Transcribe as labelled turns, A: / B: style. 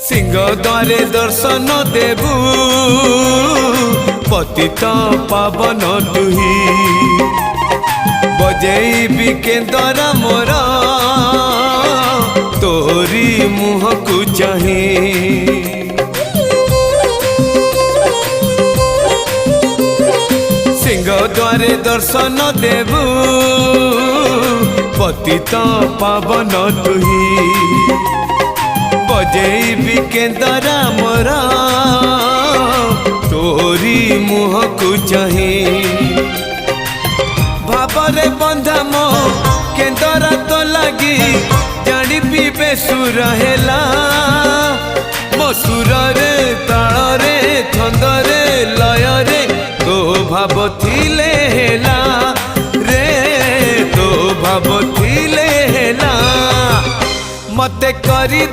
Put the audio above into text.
A: सिंह द्वारे दर्शन देबू पतित पावन तुही बजेबी केंदरा मोर तोरी मुह को चाही सिंह द्वारे दर्शन देबू पतित पावन तुही बजेबी केंदरा मोर तोरी मुह को चाही भावरे बंधा मो केंदरा तो लगी जानी पीबे सुर हेला मो सुर रे ताल रे छंद रे लय रे तो भाव थिले हेला रे तो भाव थिले हेला मते करी